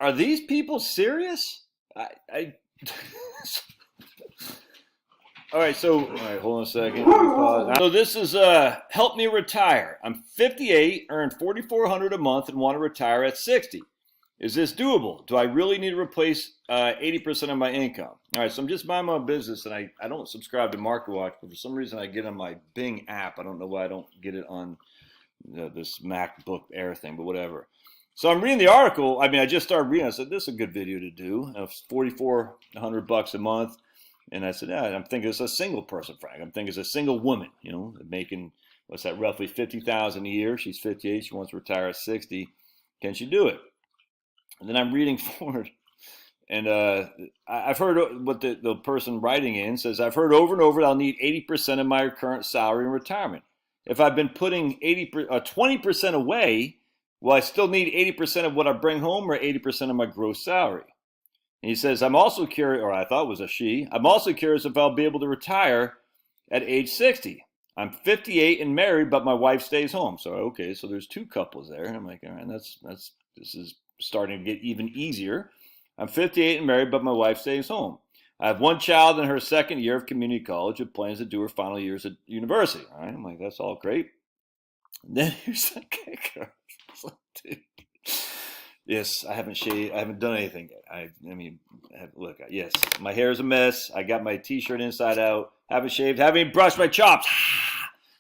Are these people serious? I All right, hold on a second. So this is help me retire. I'm 58, earn 4,400 a month, and want to retire at 60. Is this doable? Do I really need to replace 80% of my income? All right, so I'm just minding my business, and I don't subscribe to MarketWatch, but for some reason I get on my Bing app. I don't know why I don't get it on this MacBook Air thing, but whatever. So I'm reading the article. I mean, I just started reading. I said, this is a good video to do. It's $4,400 a month. And I said, yeah, I'm thinking it's a single person, Frank. I'm thinking it's a single woman, making, what's that, roughly $50,000 a year. She's 58. She wants to retire at 60. Can she do it? And then I'm reading forward. And I've heard what the person writing in says, I've heard over and over that I'll need 80% of my current salary in retirement. If I've been putting 20% away, will I still need 80% of what I bring home or 80% of my gross salary? And he says, I'm also curious, or I thought it was a she, I'm also curious if I'll be able to retire at age 60. I'm 58 and married, but my wife stays home. So, okay, so there's two couples there. And I'm like, all right, this is starting to get even easier. I'm 58 and married, but my wife stays home. I have one child in her second year of community college with plans to do her final years at university. All right, I'm like, that's all great. And then here's the kicker. Dude. Yes, I haven't shaved. I haven't done anything yet. Look, yes, my hair is a mess. I got my t-shirt inside out. Haven't shaved. Haven't even brushed my chops.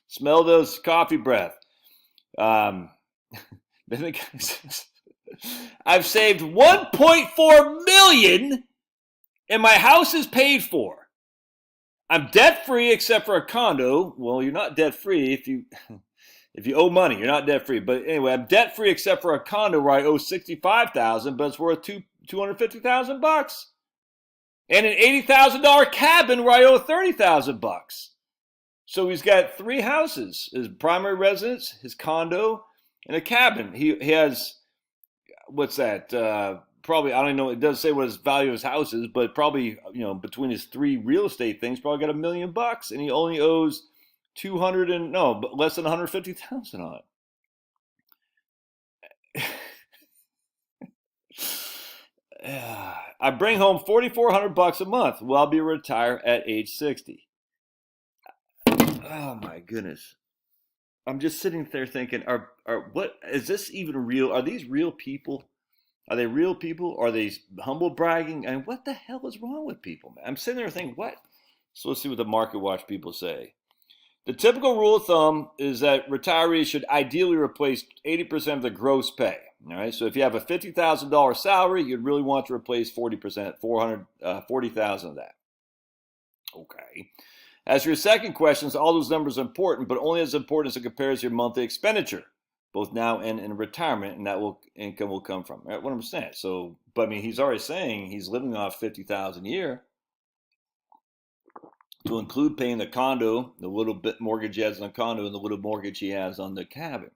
Smell those coffee breath. Then the guy says, I've saved $1.4 million and my house is paid for. I'm debt-free except for a condo. Well, you're not debt-free if you owe money, you're not debt-free. But anyway, I'm debt-free except for a condo where I owe $65,000, but it's worth $250,000. And an $80,000 cabin where I owe $30,000. So he's got three houses: his primary residence, his condo, and a cabin. He has, what's that? Probably, I don't know. It doesn't say what his value of his house is, but probably, between his three real estate things, probably got $1 million, and he only owes less than 150,000 on it. I bring home $4,400 a month. Will I be retired at age 60? Oh my goodness! I'm just sitting there thinking, what is this even real? Are these real people? Are they real people? Are they humble bragging? And what the hell is wrong with people, man? I'm sitting there thinking, what? So let's see what the MarketWatch people say. The typical rule of thumb is that retirees should ideally replace 80% of the gross pay. All right, so if you have a $50,000 salary, you'd really want to replace 40%, $40,000 of that. Okay. As for your second question, all those numbers are important, but only as important as it compares to your monthly expenditure, both now and in retirement, and that income will come from. Right, what I'm saying. So, but I mean, he's already saying he's living off $50,000 a year. To include paying the condo, the little bit mortgage he has on the condo, and the little mortgage he has on the cabin.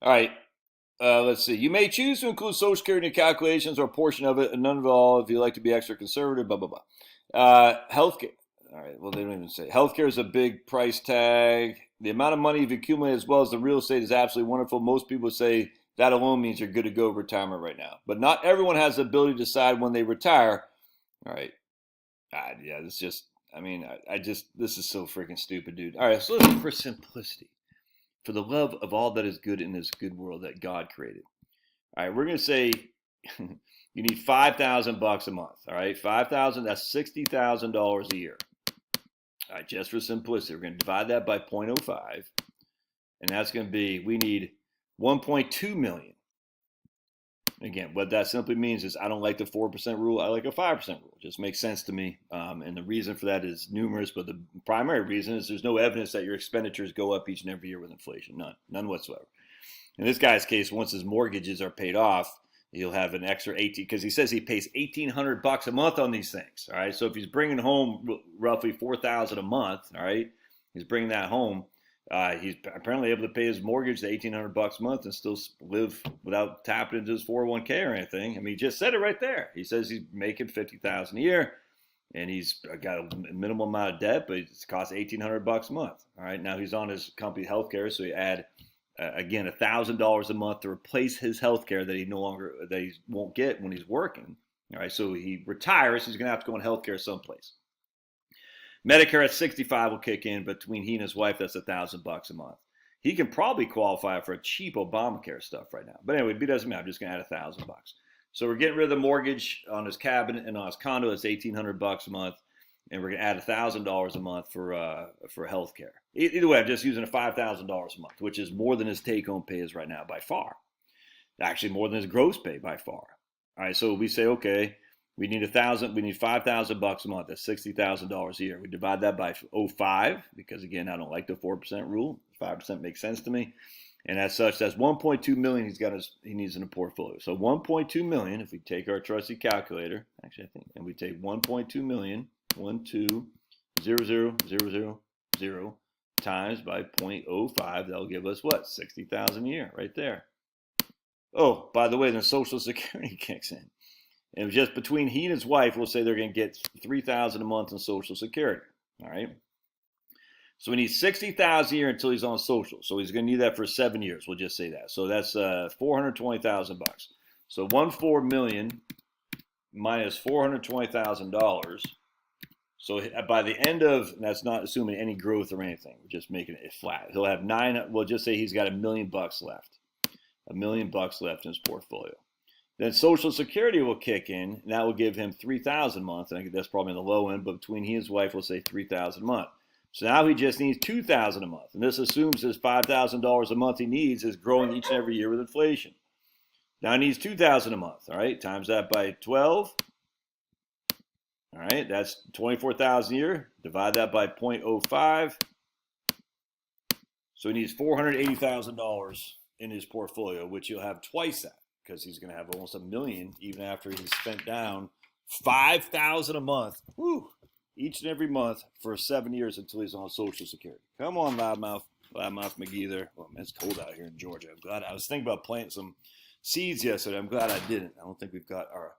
All right, let's see. You may choose to include Social Security in your calculations or a portion of it, and none of it all if you like to be extra conservative, blah, blah, blah. Healthcare. All right, well, they don't even say. Healthcare is a big price tag. The amount of money you've accumulated as well as the real estate is absolutely wonderful. Most people say that alone means you're good to go retirement right now. But not everyone has the ability to decide when they retire. All right. Yeah, this just, this is so freaking stupid, dude. All right, so let's look for simplicity, for the love of all that is good in this good world that God created. All right, we're going to say you need $5,000 a month. All right, 5,000, that's $60,000 a year. All right, just for simplicity, we're going to divide that by 0.05, and that's going to be, we need 1.2 million. Again, what that simply means is I don't like the 4% rule. I like a 5% rule. It just makes sense to me. And the reason for that is numerous, but the primary reason is there's no evidence that your expenditures go up each and every year with inflation. None whatsoever. In this guy's case, once his mortgages are paid off, he'll have an extra 18, because he says he pays $1,800 a month on these things. All right. So if he's bringing home roughly $4,000 a month, all right, he's bringing that home. He's apparently able to pay his mortgage, the $1,800 a month, and still live without tapping into his 401k or anything. I mean, he just said it right there. He says he's making $50,000 a year, and he's got a minimal amount of debt, but it costs $1,800 a month. All right, now he's on his company healthcare, so you add again, $1,000 a month to replace his health care that he won't get when he's working. All right, so he retires, he's going to have to go on health care someplace. Medicare at 65 will kick in. Between he and his wife, that's $1,000 a month. He can probably qualify for a cheap Obamacare stuff right now. But anyway, it doesn't matter. I'm just going to add $1,000. So we're getting rid of the mortgage on his cabin and on his condo. That's $1,800 a month. And we're going to add $1,000 a month for health care. Either way, I'm just using $5,000 a month, which is more than his take-home pay is right now by far. Actually, more than his gross pay by far. All right, so we say, okay, we need $5,000 a month. That's $60,000 a year. We divide that by 0.5 because, again, I don't like the 4% rule. 5% makes sense to me. And as such, that's $1.2 million he needs in a portfolio. So $1.2 million, if we take our trusty calculator, actually, I think, and we take $1.2 million, 1,200,000 times by 0.05, that'll give us what? $60,000 a year right there. Oh, by the way, then Social Security kicks in. And just between he and his wife, we'll say they're going to get $3,000 a month in Social Security. All right. So we need $60,000 a year until he's on social. So he's going to need that for 7 years. We'll just say that. So that's $420,000. So 1.4 million minus $420,000. So by the end of, and that's not assuming any growth or anything, we're just making it flat. He'll have we'll just say he's got $1 million left. $1 million left in his portfolio. Then Social Security will kick in, and that will give him $3,000 a month. And I think that's probably on the low end, but between he and his wife, we'll say $3,000 a month. So now he just needs $2,000 a month. And this assumes his $5,000 a month he needs is growing each and every year with inflation. Now he needs $2,000 a month. All right, times that by 12. All right, that's $24,000 a year. Divide that by 0.05. So he needs $480,000 in his portfolio, which he'll have twice that because he's going to have almost $1 million even after he's spent down $5,000 a month. Woo! Each and every month for 7 years until he's on Social Security. Come on, Loudmouth McGee there. Well, man, it's cold out here in Georgia. I'm glad. I was thinking about planting some seeds yesterday. I'm glad I didn't. I don't think we've got our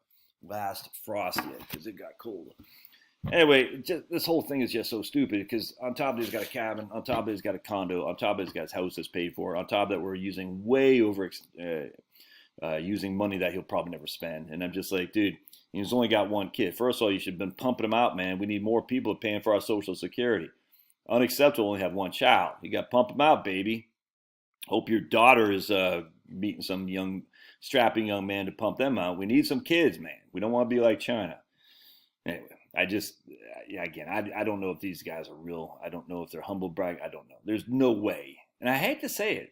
last frost yet because it got cold. Anyway, this whole thing is just so stupid because on top of it, he's got a cabin. On top of it, he's got a condo. On top of it, he's got his house that's paid for. On top of that, we're using way over using money that he'll probably never spend. And I'm just like, dude, he's only got one kid. First of all, you should have been pumping him out, man. We need more people paying for our Social Security. Unacceptable, only have one child. You got to pump him out, baby. Hope your daughter is meeting some strapping young man to pump them out. We need some kids, man. We don't want to be like China. Anyway, I don't know if these guys are real. I don't know if they're humble brag. I don't know. There's no way. And I hate to say it.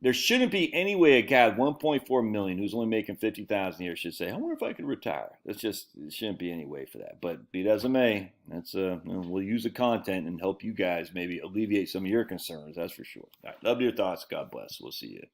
There shouldn't be any way a guy at 1.4 million who's only making 50,000 a year should say, I wonder if I could retire. It shouldn't be any way for that. But be that as it may, we'll use the content and help you guys maybe alleviate some of your concerns. That's for sure. All right, love your thoughts. God bless. We'll see you.